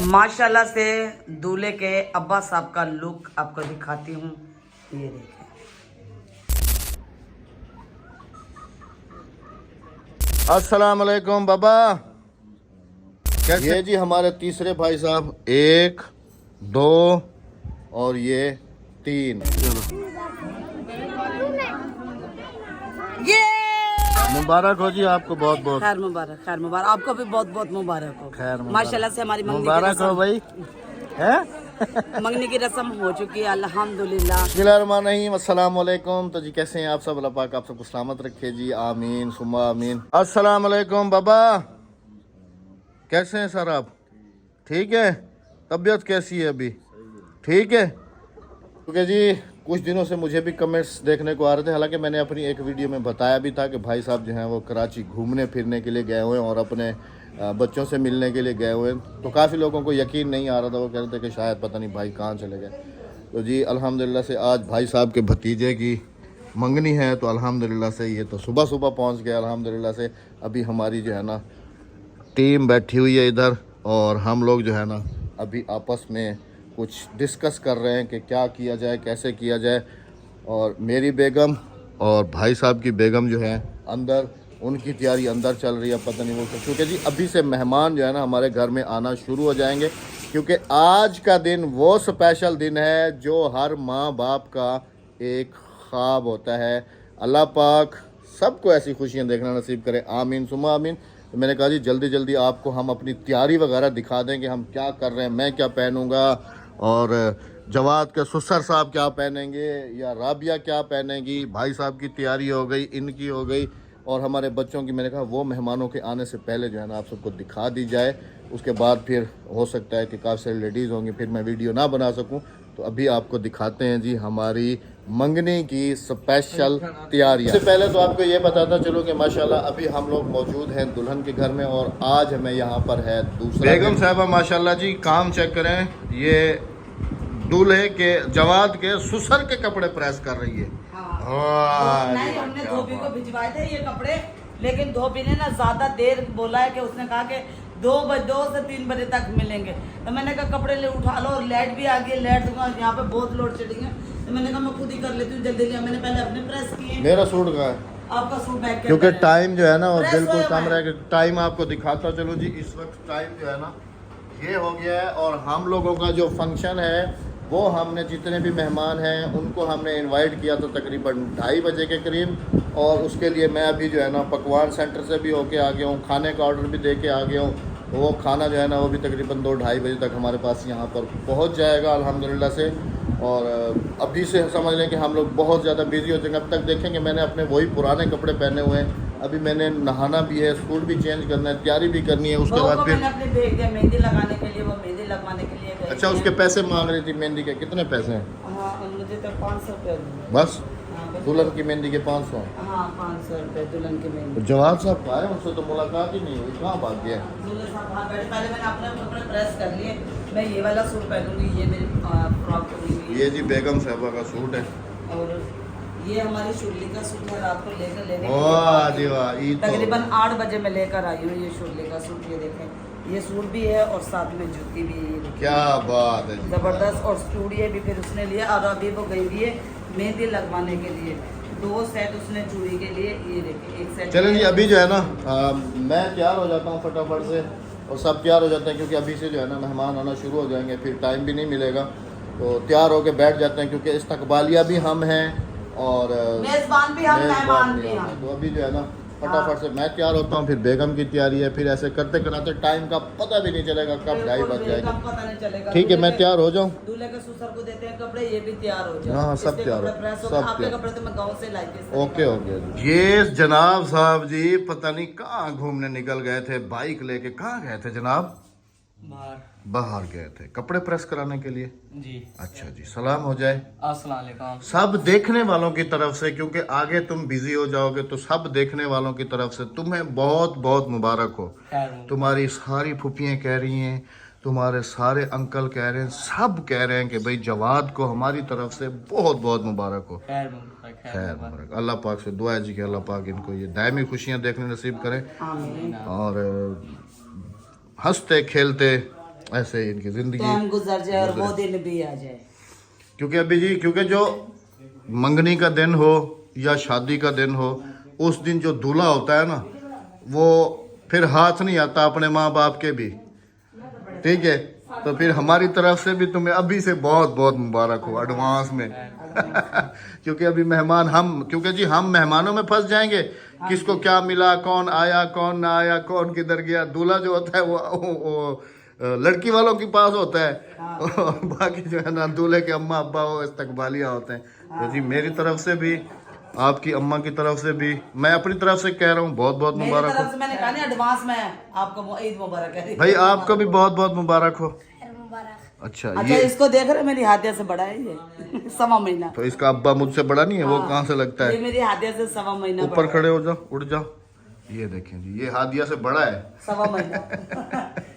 माशाल्लाह से दूल्हे के अब्बा साहब का लुक आपको दिखाती हूँ। ये देखिए, अस्सलाम वालेकुम बाबा। ये जी हमारे तीसरे भाई साहब, 1 2 और ये 3। चलो ये मुबारक हो जी आपको, बहुत बहुत खैर मुबारक, खैर मुबारक, आपको भी बहुत बहुत मुबारक हो। खैर मुबारक। माशाल्लाह से हमारी मुबारक हो भाई, है मंगनी की रस्म हो चुकी है अल्हम्दुलिल्लाह। बिस्मिल्लाहिर्रहमानिर्रहीम। अस्सलाम वालेकुम। तो जी कैसे हैं आप सब? अल्लाह पाक आप सबको सलामत रखे जी, आमीन सुम्मा आमीन। अस्सलाम वालेकुम बाबा, कैसे हैं सर आप? ठीक है, तबीयत कैसी है अभी? ठीक है। क्योंकि जी कुछ दिनों से मुझे भी कमेंट्स देखने को आ रहे थे, हालांकि मैंने अपनी एक वीडियो में बताया भी था कि भाई साहब जो हैं वो कराची घूमने फिरने के लिए गए हुए हैं और अपने बच्चों से मिलने के लिए गए हुए हैं। तो काफ़ी लोगों को यकीन नहीं आ रहा था, वो कह रहे थे कि शायद पता नहीं भाई कहाँ चले गए। तो जी अल्हम्दुलिल्लाह से आज भाई साहब के भतीजे की मंगनी है, तो अल्हम्दुलिल्लाह से ये तो सुबह सुबह पहुँच गए। अल्हम्दुलिल्लाह से अभी हमारी जो है ना टीम बैठी हुई है इधर, और हम लोग जो है ना अभी आपस में कुछ डिस्कस कर रहे हैं कि क्या किया जाए, कैसे किया जाए। और मेरी बेगम और भाई साहब की बेगम जो है अंदर, उनकी तैयारी अंदर चल रही है, पता नहीं वो क्योंकि जी अभी से मेहमान जो है ना हमारे घर में आना शुरू हो जाएंगे, क्योंकि आज का दिन वो स्पेशल दिन है जो हर माँ बाप का एक ख्वाब होता है। अल्लाह पाक सबको ऐसी खुशियाँ देखना नसीब करे, आमीन सुमा आमीन। तो मैंने कहा जी जल्दी जल्दी आपको हम अपनी तैयारी वगैरह दिखा दें कि हम क्या कर रहे हैं, मैं क्या पहनूंगा और जवाद के ससुर साहब क्या पहनेंगे या राबिया क्या पहनेंगी। भाई साहब की तैयारी हो गई, इनकी हो गई, और हमारे बच्चों की। मैंने कहा वो मेहमानों के आने से पहले जो है ना आप सबको दिखा दी जाए, उसके बाद फिर हो सकता है कि काफ़ी सारी लेडीज़ होंगी, फिर मैं वीडियो ना बना सकूं। तो अभी आपको दिखाते हैं जी हमारी मंगनी की स्पेशल तैयारियां। सबसे पहले तो आपको ये बताता चलो कि माशाल्लाह अभी हम लोग मौजूद हैं दुल्हन के घर में, और आज हमें यहाँ पर है दूसरा बेगम साहबा। माशाल्लाह जी काम चेक करें, ये दूल्हे के जवाद के ससुर के कपड़े प्रेस कर रही है। नहीं, हमने धोबी को भिजवाए थे ये कपड़े, लेकिन धोबी ने ना ज्यादा देर बोला है कि उसने कहा कि 2 से 3 बजे तक मिलेंगे। तो मैंने कहा कपड़े ले उठा लो, और लाइट भी आ गई, लाइट यहाँ पे बहुत लोड शेडिंग है। तो मैंने कहा मैं खुद ही कर लेती हूँ जल्दी जल्दी। मैंने पहले अपने प्रेस किए। मेरा सूट का है, आपका सूट बैग क्योंकि टाइम जो है ना वो बिल्कुल कम रहेगा। टाइम आपको दिखाता चलो जी, इस वक्त टाइम जो है ना ये हो गया है, और हम लोगों का जो फंक्शन है वो हमने जितने भी मेहमान हैं उनको हमने इनवाइट किया था तकरीबन 2:30 बजे के करीब, और उसके लिए मैं अभी जो है ना पकवान सेंटर से भी होके आ गया हूँ, खाने का ऑर्डर भी दे के आ गया हूँ। वो खाना जो है ना वो भी तकरीबन 2-2:30 बजे तक हमारे पास यहाँ पर पहुँच जाएगा अल्हम्दुलिल्लाह से। और अभी से समझ लें कि हम लोग बहुत ज़्यादा बिजी हो जाएंगे। अब तक देखेंगे मैंने अपने वही पुराने कपड़े पहने हुए हैं, अभी मैंने नहाना भी है, सूट भी चेंज करना है, तैयारी भी करनी है। उसके बाद फिर मैंने अपने भेज दिया मेहंदी लगाने के लिए, वो मेहंदी लगवाने के लिए गई। अच्छा, उसके पैसे मांग रही थी मेहंदी के, कितने पैसे हैं? हाँ, मुझे तो 500 रुपये बस दुल्हन की मेहंदी के 500। हाँ, 500 रुपये दुल्हन की मेहंदी। जवाब साहब का है, उनसे तो मुलाकात ही नहीं हुई, कहाँ भाग गया? दूल्हे साहब वहाँ बैठे, पहले मैंने अपने कपड़े प्रेस कर लिए। मैं ये वाला सूट पहनूंगी, ये मेरी फ्रॉक होगी। ये जी बेगम साहबा का सूट है, और ये हमारी शुरली का सूट है, रात को लेकर लेने वाह जी वाह। तकरीबन 8 बजे मैं लेकर आई हूँ ये शुरली का सूट। ये देखें, ये सूट भी है और साथ में जूती भी है। क्या बात है, जबरदस्त। और चूड़िए भी फिर उसने लिया, और अभी वो गई भी है मेहंदी लगवाने के लिए। 2 सेट उसने चूड़ी के लिए, ये देखिए 1 सेट। चलें जी अभी जो है ना मैं तैयार हो जाता हूँ फटाफट से, और सब तैयार हो जाते हैं, क्योंकि अभी से जो है ना मेहमान आना शुरू हो जाएंगे, फिर टाइम भी नहीं मिलेगा। तो तैयार होके बैठ जाते हैं, क्योंकि इस्तकबालिया भी हम हैं और मेजबान भी हम, मेहमान भी हम। तो अभी जो है ना फटाफट से मैं तैयार होता हूँ, फिर बेगम की तैयारी है, फिर ऐसे करते कराते टाइम का पता भी नहीं चलेगा कब 2:30 बज जाएगा। पता नहीं चलेगा। ठीक है, मैं तैयार हो जाऊँ। दूल्हे के ससुर को देते हैं कपड़े, ये भी तैयार हो जाए। हाँ, सब तैयार हो, सब आपके तैयार। कपड़े तो मैं गाँव से लाई थी। Okay okay. ये जनाब साहब जी पता नहीं कहाँ घूमने निकल गए थे, बाइक लेके कहाँ गए थे जनाब? बाहर गए थे कपड़े प्रेस कराने के लिए जी। अच्छा जी, सलाम हो जाए अस्सलाम वालेकुम। सब देखने वालों की तरफ से, क्योंकि आगे तुम बिजी हो जाओगे, तो सब देखने वालों की तरफ से तुम्हें बहुत बहुत मुबारक हो। तुम्हारी सारी फुफियाँ कह रही हैं, तुम्हारे सारे अंकल कह रहे हैं, सब कह रहे हैं कि भाई जवाद को हमारी तरफ से बहुत बहुत मुबारक हो। खैर मुबारक। अल्लाह पाक से दुआ है जी कि अल्लाह पाक इनको ये दायमी खुशियाँ देखने नसीब करें, और हंसते खेलते ऐसे ही इनकी जिंदगी टाइम गुजर जाए और वो दिन भी आ जाए। क्योंकि अभी जी क्योंकि जो मंगनी का दिन हो या शादी का दिन हो, उस दिन जो दूल्हा होता है ना, वो फिर हाथ नहीं आता अपने माँ बाप के भी, ठीक है। तो फिर हमारी तरफ से भी तुम्हें अभी से बहुत बहुत मुबारक हो एडवांस में क्योंकि अभी मेहमान हम, क्योंकि जी हम मेहमानों में फंस जाएंगे, किसको क्या मिला, कौन आया कौन ना आया, कौन किधर गया। दूल्हा जो होता है वो लड़की वालों के पास होता है और बाकी जो है ना दूल्हे के अम्मा अब्बा वो इस्तकबालिया होते हैं। तो जी मेरी तरफ से भी, आपकी अम्मा की तरफ से भी, मैं अपनी तरफ से कह रहा हूँ बहुत बहुत मुबारक हो। मैंने कहा ना एडवांस में आपको ईद मुबारक है भाई आपको भी बहुत बहुत मुबारक हो। अच्छा अच्छा, ये इसको देख रहे, मेरी हादिया से बड़ा है ये 1.25 महीना। तो इसका अब्बा मुझसे बड़ा नहीं है, वो कहाँ से लगता ये है? मेरी हादिया से 1.25 महीना ऊपर खड़े हो जाओ, उड़ जाओ। ये देखें जी, ये हादिया से बड़ा है 1.25 महीना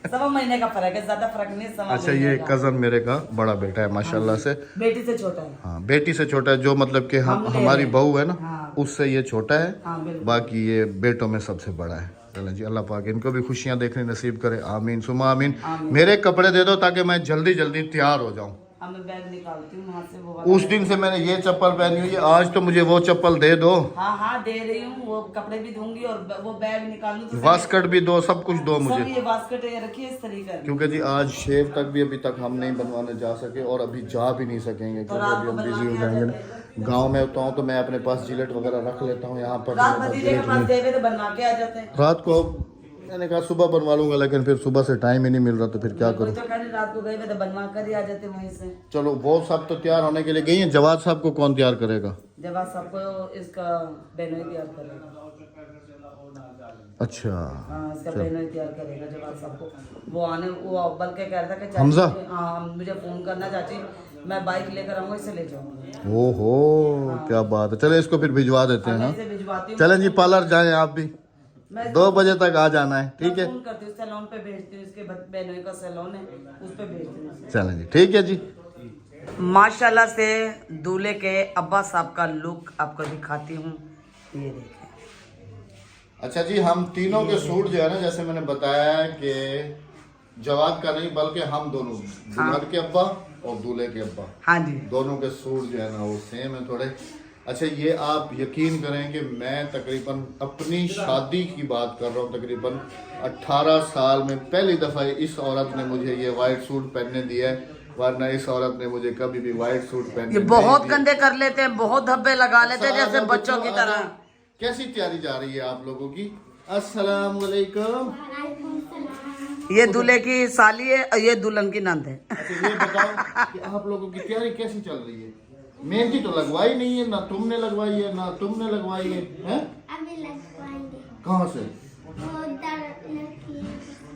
1.25 महीने का फर्क है, ज्यादा फर्क नहीं है। 1.25 अच्छा, महीने ये का। कजन मेरे का बड़ा बेटा है माशाल्लाह से। बेटी से छोटा है। हाँ बेटी से छोटा है, जो मतलब कि हम ले हमारी रहे हैं। बहू है ना, हाँ। उससे ये छोटा है। हाँ, बिल्कुल। बाकी ये बेटों में सबसे बड़ा है। चलें जी, अल्लाह पाक इनको भी खुशियां देखने नसीब करे, आमीन सुमा आमीन। मेरे कपड़े दे दो ताकि मैं जल्दी जल्दी तैयार हो जाऊं। अब मैं बैग निकालती हूँ वहाँ से वो उस दिन से मैंने ये चप्पल पहनी हुई है, आज तो मुझे वो चप्पल दे दो। हाँ हाँ दे रही हूँ, वो कपड़े भी दूंगी और वो बैग निकालूं तो वास्कट भी दो, सब कुछ दो सब मुझे। ये बास्केट ये रखिए इस तरीके से। क्योंकि जी आज शेव तक भी अभी तक हम नहीं बनवाने जा सके और अभी जा भी नहीं सकेंगे क्योंकि रात अभी को हम बिजी हो बनवा के आ जाएंगे ना। गाँव में होता हूँ तो मैं अपने पास जिलेट वगैरह रख लेता हूँ, यहाँ पर रात मेरे पास भतीजे के जिलेट पास नहीं। देवे तो बनवा के आ जाते हैं। रात को मैंने कहा सुबह बनवा लूंगा, लेकिन फिर सुबह से टाइम ही नहीं मिल रहा, तो फिर क्या कोई करूं। तो कहने रात को गए वे तो बनवा कर ही आ जाते वहीं से। चलो वो सब तो तैयार होने के लिए गई हैं, जवाद साहब को कौन तैयार करेगा? जब आप सबको इसका बहनोई तैयार करेगा। अच्छा हाँ, इसका बहनोई तैयार करेगा जब आप सबको। वो आने वो बल्कि कह रहा था कि चाची, हमजा? हाँ मुझे फोन करना चाची, मैं बाइक लेकर आऊंगा, इसे ले जाऊंगा। ओहो क्या बात है। चले इसको फिर भिजवा देते हैं। मैं हाँ इसे भिजवाती हूँ। चलें जी, पार्लर जाएं आप भी, मैं 2 बजे तक आ जाना है, ठीक है? फोन करती हूँ, सैलून पे भेजती हूँ, इसके बहनोई का सैलून है उस पे भेजती हूँ। चलें जी, ठीक है जी। माशाल्लाह से दूल्हे के अब्बा साहब का लुक आपको दिखाती हूँ, ये देखें। अच्छा जी, हम तीनों के सूट जो है ना, जैसे मैंने बताया कि जवाद का नहीं बल्कि हम दोनों, दुल्हन के अब्बा और दूल्हे के अब्बा, हाँ जी, दोनों के सूट जो है ना वो सेम है थोड़े। अच्छा ये आप यकीन करें कि मैं तकरीबन अपनी शादी की बात कर रहा हूँ, तकरीबन 18 साल में पहली दफ़ा इस औरत ने मुझे ये वाइट सूट पहनने दिया है, वरना इस औरत ने मुझे कभी भी वाइट सूट पहनने ये नहीं बहुत दिया। गंदे कर लेते हैं, बहुत धब्बे लगा लेते हैं जैसे बच्चों की तरह। कैसी तैयारी जा रही है आप लोगों की? अस्सलाम वालेकुम। ये दूल्हे की साली है और ये दुल्हन की नंद है। अच्छा ये बताओ कि आप लोगों की तैयारी कैसी चल रही है? मेहंदी तो लगवाई नहीं है, ना तुमने लगवाई है ना तुमने लगवाई है, हैं? अभी लगवाएंगे। कहाँ से? वो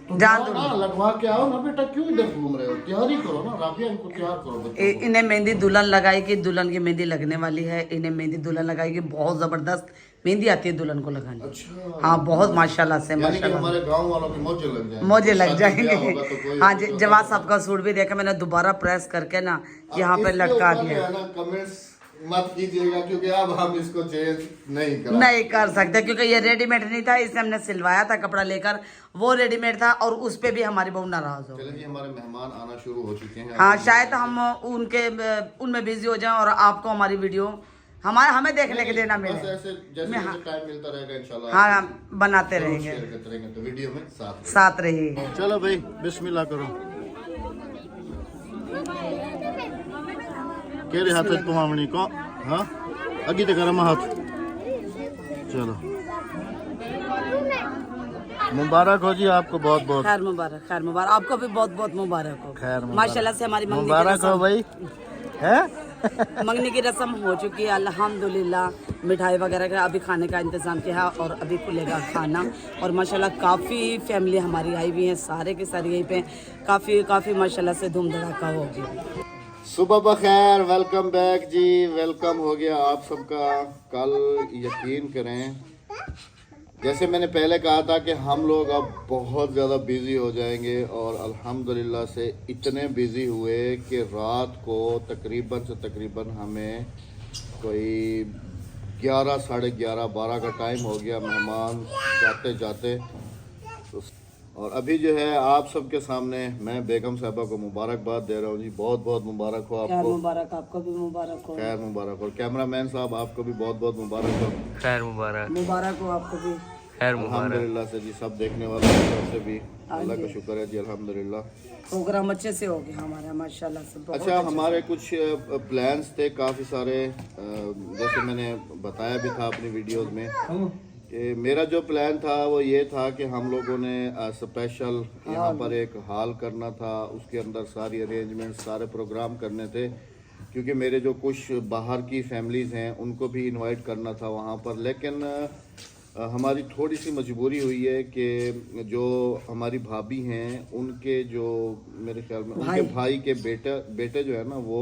तो जान जाओ ना, लगवा के आओ ना बेटा, क्यों इधर घूम रहे हो? तैयारी करो ना, राबिया इनको तैयार करो बच्चों को। इन्हें मेहंदी दुल्हन लगाएगी, दुल्हन की मेहंदी लगने वाली है। इन्हें मेहंदी दुल्हन लगाएगी, बहुत जबरदस्त मेहंदी आती है दुल्हन को लगानी। अच्छा हाँ बहुत माशाल्लाह से, यानी कि माशाल्लाह हमारे गांव वालों की मौजे लग जाएंगे। मौजे लग शादी ब्याह जाएंगे। होगा तो कोई- हाँ जी, जवाब साहब का सूट भी देखा मैंने, दोबारा प्रेस करके ना यहाँ पे लटका दिया। कमेंट्स मत कीजिएगा क्योंकि अब हम इसको चेंज नहीं कर नहीं कर सकते क्योंकि ये रेडीमेड नहीं था, इसे हमने सिलवाया था कपड़ा लेकर, वो रेडीमेड था और उस पे भी हमारी बहू नाराज हो। चलिए हमारे मेहमान आना शुरू हो चुके हैं। हाँ शायद हम उनमें बिजी हो जाएं और आपको हमारी वीडियो हमें देखने के लिए ना बस मिले। ऐसे जैसे मैं- जैसे टाइम मिलता रहेगा इंशाल्लाह हाँ बनाते जरूर रहेंगे, शेयर करते रहेंगे, तो वीडियो में साथ साथ रहिए। चलो भाई बिस्मिल्लाह करो। केरे हाथ है तुम्हारी को? हाँ अगी तो गरम हाथ। चलो मुबारक हो जी आपको, बहुत बहुत खैर मुबारक, खैर मुबारक, आपको भी बहुत बहुत मुबारक हो। खैर मुबारक। माशाल्लाह से हमारी मंगनी की मुबारक हो रस्म भाई है। मंगनी की रस्म हो चुकी है अल्हम्दुलिल्लाह। मिठाई वगैरह का अभी खाने का इंतज़ाम किया है और अभी खुलेगा खाना। और माशाल्लाह काफ़ी फैमिली हमारी आई हुई है, सारे के सारे यहीं पे काफ़ी माशाल्लाह से धूम धड़ाका हो गया। सुबह बखैर, वेलकम बैक जी, वेलकम हो गया आप सबका। कल यकीन करें जैसे मैंने पहले कहा था कि हम लोग अब बहुत ज़्यादा बिज़ी हो जाएंगे और अल्हम्दुलिल्लाह से इतने बिज़ी हुए कि रात को तकरीबन हमें कोई 11, साढ़े 11, 12 का टाइम हो गया मेहमान जाते जाते। और अभी जो है आप सबके सामने मैं बेगम साहबा को मुबारकबाद दे रहा हूँ जी। बहुत बहुत मुबारक हो खैर आपको। मुबारक, आपको भी मुबारक हो। खैर मुबारक। और कैमरामैन साहब आपको भी बहुत बहुत मुबारक हो। खैर मुबारक। मुबारक हो आपको भी। खैर मुबारक। अल्हम्दुलिल्लाह से जी, सब देखने वालों की तरफ से भी अल्लाह का शुक्र है जी, अल्हम्दुलिल्लाह। प्रोग्राम अच्छे से हो गया हमारा माशाल्लाह से। बहुत अच्छा, हमारे कुछ प्लान्स थे काफ़ी सारे, जैसे मैंने बताया भी था अपनी वीडियोस में कि मेरा जो प्लान था वो ये था कि हम लोगों ने स्पेशल यहाँ पर एक हॉल करना था, उसके अंदर सारी अरेंजमेंट सारे प्रोग्राम करने थे, क्योंकि मेरे जो कुछ बाहर की फैमिलीज़ हैं उनको भी इनवाइट करना था वहाँ पर। लेकिन हमारी थोड़ी सी मजबूरी हुई है कि जो हमारी भाभी हैं उनके जो मेरे ख्याल में उनके भाई के बेटे जो है ना वो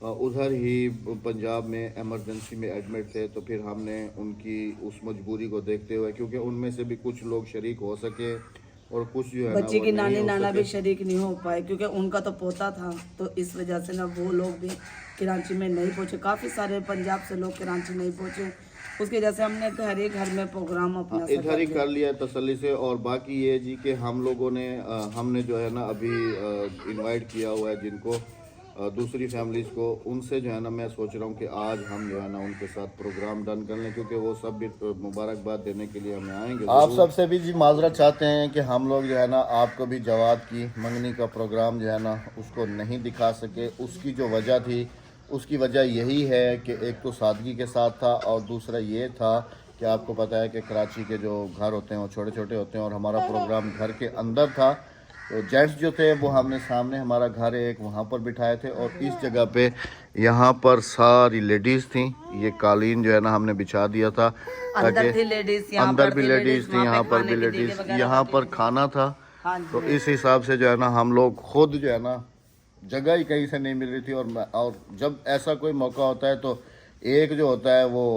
उधर ही पंजाब में इमरजेंसी में एडमिट थे। तो फिर हमने उनकी उस मजबूरी को देखते हुए, क्योंकि उनमें से भी कुछ लोग शरीक हो सके और कुछ जो है बच्चे ना की वो नहीं नानी हो नाना सके। भी शरीक नहीं हो पाए, क्योंकि उनका तो पोता था, तो इस वजह से ना वो लोग भी कराची में नहीं पहुंचे। काफी सारे पंजाब से लोग कराची नहीं पहुंचे, उसकी वजह से हमने घर ही घर में प्रोग्राम अपना इधर ही कर लिया तसल्ली से। और बाकी ये जी कि हम लोगों ने हमने जो है ना अभी इनवाइट किया हुआ है जिनको दूसरी फैमिलीज़ को, उनसे जो है ना मैं सोच रहा हूँ कि आज हम जो है ना उनके साथ प्रोग्राम डन कर लें, क्योंकि वो सब भी मुबारकबाद देने के लिए हमें आएंगे। आप सबसे भी जी माजरत चाहते हैं कि हम लोग जो है ना आपको भी जवाद की मंगनी का प्रोग्राम जो है ना उसको नहीं दिखा सके। उसकी जो वजह थी, उसकी वजह यही है कि एक तो सादगी के साथ था, और दूसरा ये था कि आपको पता है कि कराची के जो घर होते हैं वो छोटे छोटे होते हैं, और हमारा प्रोग्राम घर के अंदर था। तो जेंट्स जो थे वो हमने सामने, हमारा घर एक वहाँ पर बिठाए थे, और इस जगह पे यहाँ पर सारी लेडीज़ थी। ये कालीन जो है ना हमने बिछा दिया था, अंदर थी लेडीज, अंदर भी लेडीज़ थी, यहाँ पर भी लेडीज़, यहाँ पर खाना था। तो इस हिसाब से जो है ना हम लोग खुद जो है ना जगह ही कहीं से नहीं मिल रही थी। और जब ऐसा कोई मौका होता है तो एक जो होता है वो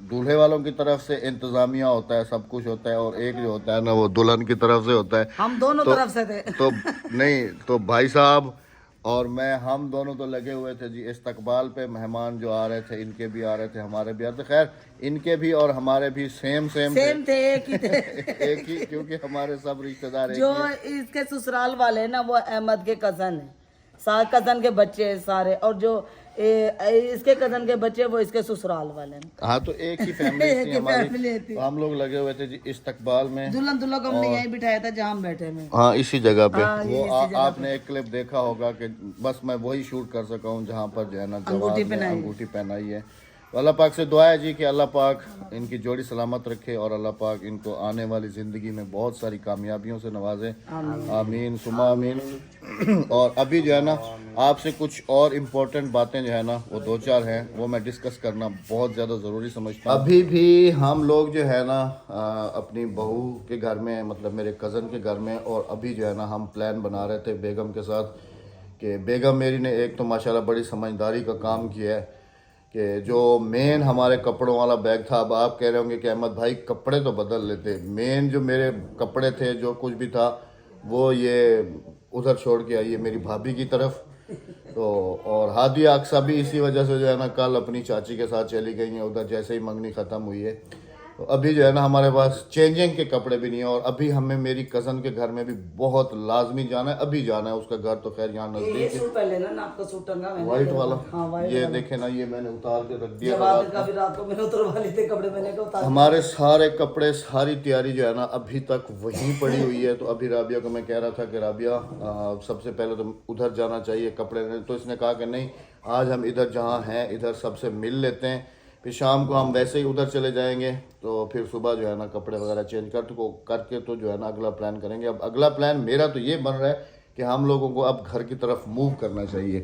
दूल्हे वालों की तरफ से इंतजामिया होता है, सब कुछ होता है, और एक जो होता है ना वो दुल्हन की तरफ से होता है। हम दोनों तरफ से थे। तो नहीं, तो भाई साहब और मैं, हम दोनों तो लगे हुए थे जी इस्तकबाल पे। मेहमान जो आ रहे थे इनके भी आ रहे थे, हमारे भी आ रहे थे। खैर इनके भी और हमारे भी सेम थे, एक ही थे। एक ही, क्योंकि हमारे सब रिश्तेदार एक जो ही। इसके ससुराल वाले हैं ना वो अहमद के कजन है, कजन के बच्चे हैं सारे, और जो इसके कजन के बच्चे वो इसके ससुराल वाले हैं। हाँ, तो एक ही फैमिली थी हमारी। फैमिली थी। तो हम लोग लगे हुए थे जी इस्तकबाल में। दुल्हन दुल्हन को हमने यहीं बिठाया था जहाँ हम बैठे में। हाँ, इसी जगह पे। हाँ, वो इसी जगह आपने एक क्लिप देखा होगा कि बस मैं वही शूट कर सका हूँ जहाँ पर जो है ना जवाब ने अंगूठी पहनाई है। तो अल्लाह पाक से दुआ है जी कि अल्लाह पाक इनकी जोड़ी सलामत रखे, और अल्लाह पाक इनको आने वाली ज़िंदगी में बहुत सारी कामयाबियों से नवाजे। आमीन सुमा आमीन। और अभी जो है ना आपसे कुछ और इम्पोर्टेंट बातें जो है ना वो दो चार हैं, वो मैं डिस्कस करना बहुत ज़्यादा ज़रूरी समझता हूँ। अभी भी हम लोग जो है ना अपनी बहू के घर में, मतलब मेरे कज़न के घर में, और अभी जो है ना हम प्लान बना रहे थे बेगम के साथ कि बेगम मेरी ने एक तो माशाल्लाह बड़ी समझदारी का काम किया है कि जो मेन हमारे कपड़ों वाला बैग था, अब आप कह रहे होंगे कि अहमद भाई कपड़े तो बदल लेते, मेन जो मेरे कपड़े थे जो कुछ भी था वो ये उधर छोड़ के आई है मेरी भाभी की तरफ। तो और हादिया अक्सा भी इसी वजह से जो है ना कल अपनी चाची के साथ चली गई हैं उधर, जैसे ही मंगनी ख़त्म हुई है। तो अभी जो है ना हमारे पास चेंजिंग के कपड़े भी नहीं है, और अभी हमें मेरी कज़न के घर में भी बहुत लाजमी जाना है, अभी जाना है। उसका घर तो खैर यहाँ नज़दीक है। सूट पहले ना आपका सूट टंगा मैंने, व्हाइट वाला। हाँ, व्हाइट ये वाला। देखे ना, ये मैंने उतार के रख दिया। जवाब का भी रात को मैंने उतरवा लिए थे कपड़े, मैंने कहा उतार। हमारे सारे कपड़े, सारी तैयारी जो है ना अभी तक वहीं पड़ी हुई है। तो अभी राबिया को मैं कह रहा था कि राबिया सबसे पहले तो उधर जाना चाहिए कपड़े लेने। तो इसने कहा कि नहीं, आज हम इधर जहाँ हैं इधर सबसे मिल लेते हैं, फिर शाम को हम वैसे ही उधर चले जाएंगे। तो फिर सुबह जो है ना कपड़े वगैरह चेंज करके तो जो है ना अगला प्लान करेंगे। अब अगला प्लान मेरा तो ये बन रहा है कि हम लोगों को अब घर की तरफ मूव करना चाहिए,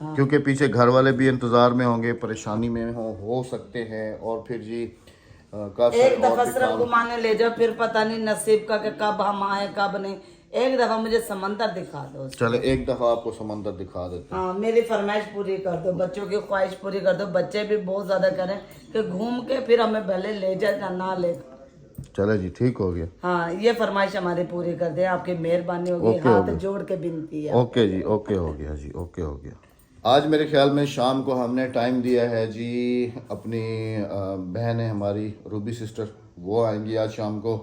क्योंकि पीछे घर वाले भी इंतज़ार में होंगे, परेशानी में हो सकते हैं। और फिर जी एक दफा सिर्फ घुमाने ले जाओ, फिर पता नहीं नसीब का कि कब हम आए कब नहीं। एक दफा मुझे समंदर दिखा दो। चले एक दफा आपको समंदर दिखा देते हैं। हाँ, मेरी फरमाइश पूरी कर दो, बच्चों की ख्वाहिश पूरी कर दो। बच्चे भी बहुत ज्यादा करें कि घूम के फिर हमें भले ले जाए या ना ले। चले जी, ठीक हो गया। हाँ, ये फरमाइश हमारी पूरी कर दे, आपकी मेहरबानी होगी। हाथ जोड़ के विनती है। ओके जी, ओके हो गया जी, ओके हो गया। आज मेरे ख्याल में शाम को हमने टाइम दिया है जी, अपनी बहन है हमारी रूबी सिस्टर, वो आएंगी आज शाम को।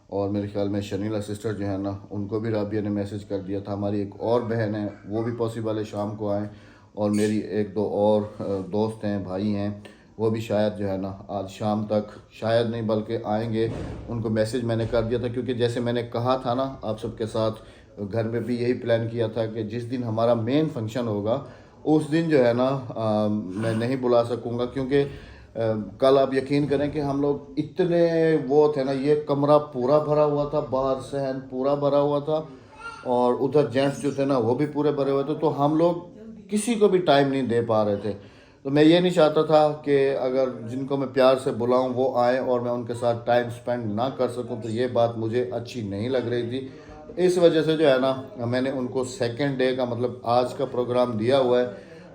और मेरे ख्याल में शनीला सिस्टर जो है ना, उनको भी राबिया ने मैसेज कर दिया था। हमारी एक और बहन है, वो भी पॉसिबल है शाम को आए, और मेरी एक दो और दोस्त हैं, भाई हैं, वो भी शायद जो है ना आज शाम तक, शायद नहीं बल्कि आएंगे। उनको मैसेज मैंने कर दिया था, क्योंकि जैसे मैंने कहा था ना आप सबके साथ, घर में भी यही प्लान किया था कि जिस दिन हमारा मेन फंक्शन होगा उस दिन जो है ना मैं नहीं बुला सकूँगा, क्योंकि कल आप यकीन करें कि हम लोग इतने वो थे ना, ये कमरा पूरा भरा हुआ था, बाहर सहन पूरा भरा हुआ था, और उधर जेंट्स जो थे ना वो भी पूरे भरे हुए थे, तो हम लोग किसी को भी टाइम नहीं दे पा रहे थे। तो मैं ये नहीं चाहता था कि अगर जिनको मैं प्यार से बुलाऊं वो आए और मैं उनके साथ टाइम स्पेंड ना कर सकूं, तो ये बात मुझे अच्छी नहीं लग रही थी। इस वजह से जो है ना मैंने उनको सेकंड डे का मतलब आज का प्रोग्राम दिया हुआ है।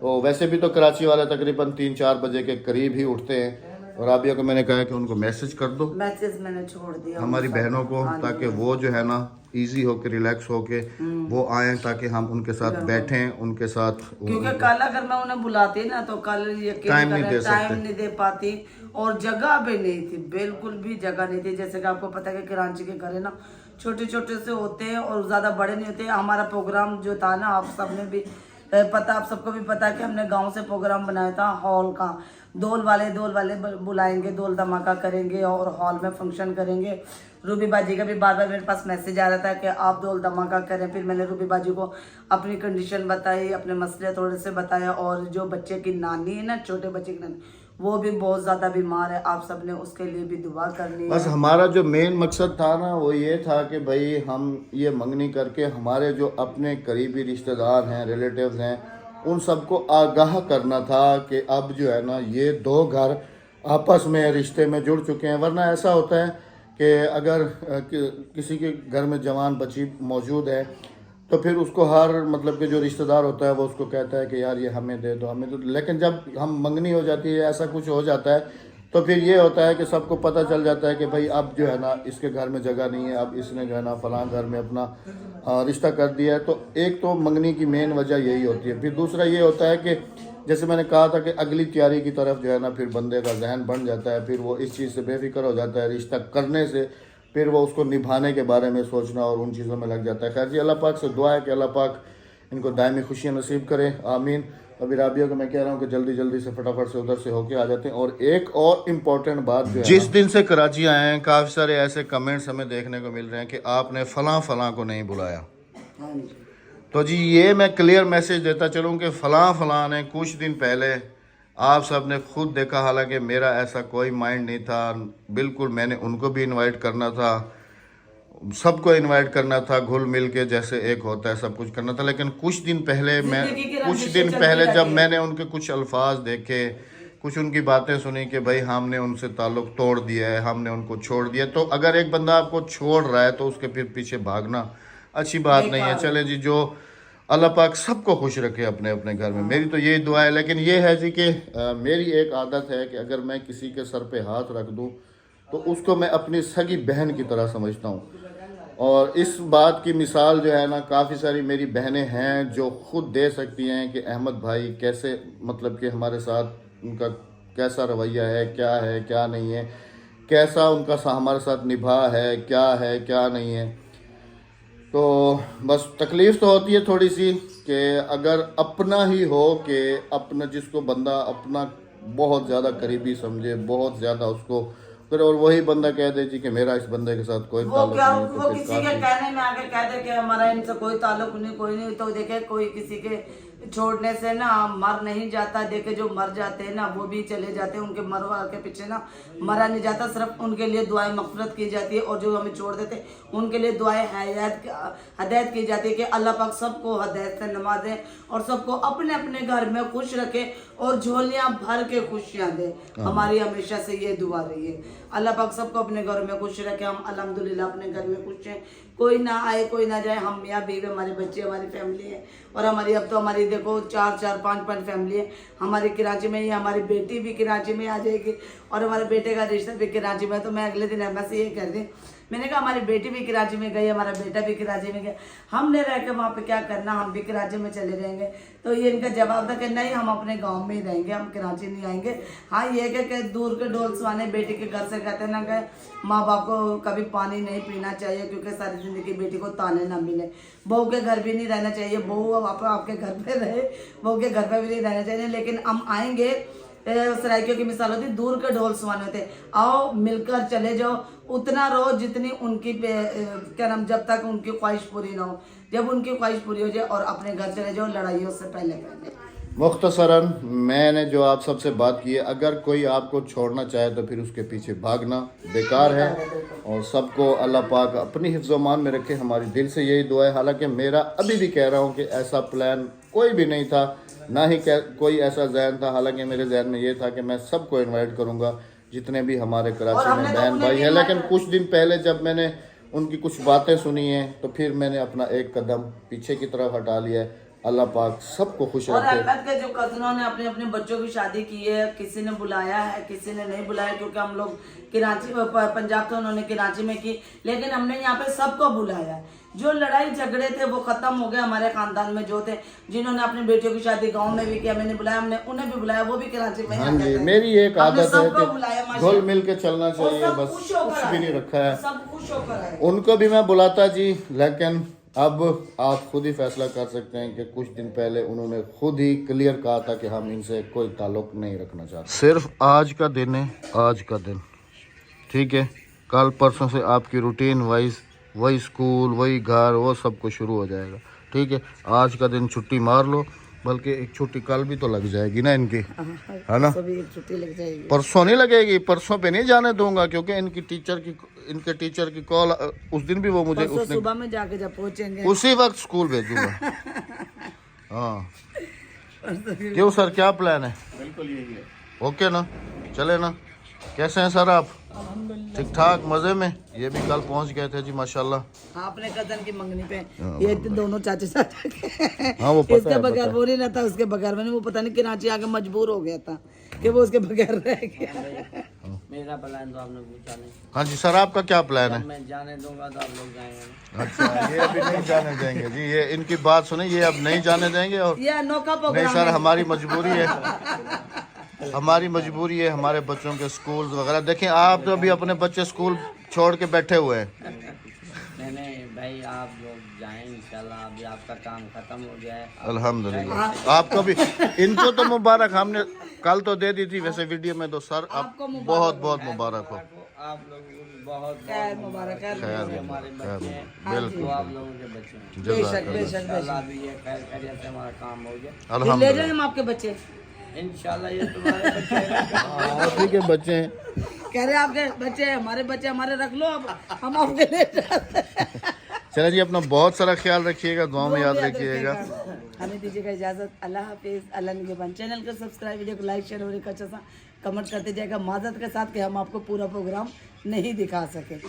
तो वैसे भी तो कराची वाले तकरीबन 3-4 बजे के करीब ही उठते हैं, और राबिया को मैंने कहा है कि उनको मैसेज कर दो, मैसेज मैंने छोड़ दिया हमारी बहनों को, ताकि वो जो है ना इजी होके रिलैक्स होके वो आए, ताकि हम उनके साथ बैठें, उनके साथ, क्योंकि कल अगर मैं उन्हें बुलाती ना तो कल टाइम नहीं दे पाती, और जगह भी नहीं थी, बिल्कुल भी जगह नहीं थी। जैसे कि आपको पता है कि कराची के घर है ना छोटे छोटे से होते हैं और ज्यादा बड़े नहीं होते। हमारा प्रोग्राम जो था ना, आप सबने भी पता, आप सबको भी पता कि हमने गांव से प्रोग्राम बनाया था हॉल का। दौल वाले बुलाएंगे, दौल धमाका करेंगे और हॉल में फंक्शन करेंगे। रूबी बाजी का भी बार बार मेरे पास मैसेज आ रहा था कि आप दौल धमाका करें। फिर मैंने रूबी बाजी को अपनी कंडीशन बताई, अपने मसले थोड़े से बताया, और जो बच्चे की नानी है ना, छोटे बच्चे की नानी, वो भी बहुत ज़्यादा बीमार है। आप सबने उसके लिए भी दुआ करनी है। बस हमारा जो मेन मकसद था ना वो ये था कि भाई हम ये मंगनी करके हमारे जो अपने करीबी रिश्तेदार हैं, रिलेटिव्स हैं, उन सबको आगाह करना था कि अब जो है ना ये दो घर आपस में रिश्ते में जुड़ चुके हैं। वरना ऐसा होता है कि अगर किसी के घर में जवान बच्ची मौजूद है तो फिर उसको हर मतलब कि जो रिश्तेदार होता है वो उसको कहता है कि यार ये हमें दे दो, हमें दो। लेकिन जब हम मंगनी हो जाती है, ऐसा कुछ हो जाता है, तो फिर ये होता है कि सबको पता चल जाता है कि भाई अब जो है ना इसके घर में जगह नहीं है, अब इसने जो है ना फलां घर में अपना रिश्ता कर दिया है। तो एक तो मंगनी की मेन वजह यही होती है। फिर दूसरा ये होता है कि जैसे मैंने कहा था कि अगली तैयारी की तरफ जो है ना फिर बंदे का जहन बन जाता है, फिर वो इस चीज़ से बेफिक्र हो जाता है रिश्ता करने से, फिर वो उसको निभाने के बारे में सोचना और उन चीज़ों में लग जाता है। खैर जी, अल्लाह पाक से दुआ है कि अल्लाह पाक इनको दायमी खुशियाँ नसीब करे, आमीन। अभी राबिया को मैं कह रहा हूँ कि जल्दी जल्दी से फटाफट से उधर से होके आ जाते हैं। और एक और इम्पोर्टेंट बात जो है, जिस दिन से कराची आए हैं काफ़ी सारे ऐसे कमेंट्स हमें देखने को मिल रहे हैं कि आपने फ़लाँ फ़लाँ को नहीं बुलाया। तो जी ये मैं क्लियर मैसेज देता चलूँ कि फ़लाँ फ़लाँ ने कुछ दिन पहले आप सब ने खुद देखा, हालांकि मेरा ऐसा कोई माइंड नहीं था, बिल्कुल मैंने उनको भी इनवाइट करना था, सबको इनवाइट करना था, घुल मिल के जैसे एक होता है सब कुछ करना था। लेकिन कुछ दिन पहले जब मैंने उनके कुछ अल्फाज देखे, कुछ उनकी बातें सुनी कि भाई हमने उनसे ताल्लुक़ तोड़ दिया है, हमने उनको छोड़ दिया, तो अगर एक बंदा आपको छोड़ रहा है तो उसके फिर पीछे भागना अच्छी बात नहीं है। चले जी, जो अल्लाह पाक सबको खुश रखे अपने अपने घर में, मेरी तो यही दुआ है। लेकिन ये है जी कि मेरी एक आदत है कि अगर मैं किसी के सर पे हाथ रख दूं तो उसको मैं अपनी सगी बहन की तरह समझता हूं। और इस बात की मिसाल जो है ना, काफ़ी सारी मेरी बहनें हैं जो खुद दे सकती हैं कि अहमद भाई कैसे, मतलब कि हमारे साथ उनका कैसा रवैया है क्या नहीं है, कैसा उनका हमारे साथ निभा है क्या नहीं है। तो बस तकलीफ़ तो होती है थोड़ी सी कि अगर अपना ही हो, कि अपना जिसको बंदा अपना बहुत ज़्यादा करीबी समझे, बहुत ज़्यादा उसको, फिर और वही बंदा कह दे जी कि मेरा इस बंदे के साथ कोई ताल्लुक नहीं, तो वो किसी के कहने में आके कह दे कि हमारा इनसे कोई ताल्लुक नहीं, कोई नहीं। तो देखे कोई किसी के छोड़ने से ना मर नहीं जाता। देखे जो मर जाते हैं ना वो भी चले जाते हैं, उनके मरवा के पीछे ना मरा नहीं जाता, सिर्फ उनके लिए दुआएं मग़फ़िरत की जाती है। और जो हमें छोड़ देते उनके लिए दुआएं हदायत की जाती है कि अल्लाह पाक सबको हदायत से नवाजे और सबको अपने अपने घर में खुश रखे और झोलियां भर के खुशियां दे। हमारी हमेशा से ये दुआ रही है, अल्लाह पाक सबको अपने घर में खुश रखे। हम अल्हम्दुलिल्लाह अपने घर में खुश हैं, कोई ना आए कोई ना जाए, हम मियाँ बीवी, हमारे बच्चे, हमारी फैमिली है। और हमारी अब तो हमारी देखो 4-5 फैमिली है हमारी कराची में ही। हमारी बेटी भी कराची में आ जाएगी और हमारे बेटे का रिश्ता भी कराची में। तो मैं अगले दिन एम्बेसी ये कह दी मैंने कहा हमारी बेटी भी कराची में गई, हमारा बेटा भी कराची में गया, हमने रह के वहाँ पे क्या करना, हम भी कराची में चले जाएंगे। तो ये इनका जवाब था कि नहीं, हम अपने गांव में ही रहेंगे, हम कराची नहीं आएंगे। हाँ ये कि दूर के ढोल सुहाने बेटी के घर से कहते ना कि माँ बाप को कभी पानी नहीं पीना चाहिए, क्योंकि सारी जिंदगी बेटी को ताने ना मिले। बहू के घर भी नहीं रहना चाहिए, बहू आपके घर पे रहे, बहू के घर पे भी नहीं रहना चाहिए। लेकिन हम आएंगे, सराइकियों की मिसाल होती, दूर के ढोल सुहाने होते, आओ मिलकर चले जाओ, उतना रहो जितनी उनकी क्या नाम, जब तक उनकी ख्वाहिश पूरी ना हो। जब उनकी ख्वाहिश पूरी हो जाए और अपने घर चले जाओ लड़ाइयों से पहले। मुख्तसरन मैंने जो आप सबसे बात की है, अगर कोई आपको छोड़ना चाहे तो फिर उसके पीछे भागना बेकार है। और सबको अल्लाह पाक अपनी हिफ्ज़-ओ-मान में रखे, हमारी दिल से यही दुआ है। हालांकि मेरा अभी भी कह रहा हूँ कि ऐसा प्लान कोई भी नहीं था, ना ही कोई ऐसा जहन था। हालांकि मेरे जहन में ये था कि मैं सबको इनवाइट करूँगा जितने भी हमारे कराची में बहन भाई हैं। लेकिन कुछ दिन पहले जब मैंने उनकी कुछ बातें सुनी हैं तो फिर मैंने अपना एक कदम पीछे की तरफ हटा लिया है। अल्लाह पाक सबको खुश और रखे। अहमद के जो कजनों ने अपने अपने बच्चों की शादी की है, किसी ने बुलाया है, किसी ने नहीं बुलाया, क्योंकि हम लोग कराची पंजाब तो उन्होंने कराची में की, लेकिन हमने यहाँ पे सबको बुलाया है। जो लड़ाई झगड़े थे वो खत्म हो गए। हमारे खानदान में जो थे, जिन्होंने अपनी बेटियों की शादी गांव में भी किया, मैंने बुलाया, हमने उन्हें भी बुलाया, वो भी कराची में। हाँ जी, मेरी एक आदत है कि घुल मिल के चलना चाहिए, बस कुछ भी नहीं रखा है। सब खुश होकर आए। उनको भी मैं बुलाता जी, लेकिन अब आप खुद ही फैसला कर सकते हैं कि कुछ दिन पहले उन्होंने खुद ही क्लियर कहा था कि हम इनसे कोई ताल्लुक नहीं रखना चाहते। सिर्फ आज का दिन है, आज का दिन, ठीक है। कल परसों से आपकी रूटीन वाइज वही स्कूल, वही घर, वो सब कुछ शुरू हो जाएगा, ठीक है। आज का दिन छुट्टी मार लो, बल्कि एक छुट्टी कल भी तो लग जाएगी ना इनकी, है ना। एक छुट्टी लग जाएगी, परसों नहीं लगेगी, परसों पे नहीं जाने दूंगा, क्योंकि इनके टीचर की कॉल उस दिन भी वो मुझे उसने सुबह में जाके जब पहुंचेंगे उसी वक्त स्कूल भेजूंगा। हाँ क्यों सर, क्या प्लान है? बिल्कुल यही है। ओके ना, चले ना। कैसे हैं सर आप? ठीक ठाक, मजे में। ये भी कल पहुंच गए थे जी माशाल्लाह। हाँ, अपने कजन की मंगनी पे। ये दोनों चाचे चाचा के। हाँ वो पता इसके है, बगैर वो नहीं रहता, उसके बगैर मैंने, वो पता नहीं कराची आके मजबूर हो गया था कि वो उसके बगैर रह गया। मेरा प्लान तो आपने पूछा नहीं। हाँ जी सर, आपका क्या प्लान है? मैं जाने दूंगा तो आप लोग जाएंगे। अच्छा, ये अभी नहीं जाने देंगे जी, ये इनकी बात सुने, ये अब नहीं जाने देंगे। और ये अनोखा नहीं प्रोग्राम सर, है। हमारी मजबूरी है, हमारी मजबूरी है, हमारे बच्चों के स्कूल वगैरह। देखें, आप तो अभी अपने बच्चे स्कूल छोड़ के बैठे हुए हैं। नहीं भाई, आप लोग जाएं इंशाल्लाह। अभी आपका काम खत्म हो जाए। अल्हम्दुलिल्लाह, आपको भी, इनको तो मुबारक, हमने कल तो दे दी थी वैसे वीडियो में, तो सर आप बहुत बहुत मुबारक हो। आप लोगों को बहुत खैर मुबारक है। हमारे बच्चे हैं, बिल्कुल, तो आप लोगों के बच्चे हैं। बेशक बेशक इंशाल्लाह भी ये खैर खैरियत से हमारा काम हो जाए। ले जाए अल्हम्दुलिल्लाह, हम आपके बच्चे। इंशाल्लाह ये तुम्हारे बच्चे हैं। ठीक है, बच्चे हैं, कह रहे आपके बच्चे हैं, हमारे बच्चे हमारे रख लो, अब हम आपके ले जाते हैं। चलिए जी, अपना बहुत सारा ख्याल रखिएगा, दुआ में याद रखिएगा। हमें दीजिएगा इजाजत। अल्लाह हाफिज। अल्लाह निगहबान। चैनल को सब्सक्राइब, वीडियो को लाइक शेयर और एक अच्छा सा कमेंट करते जाएगा, माजत के साथ कि हम आपको पूरा प्रोग्राम नहीं दिखा सके।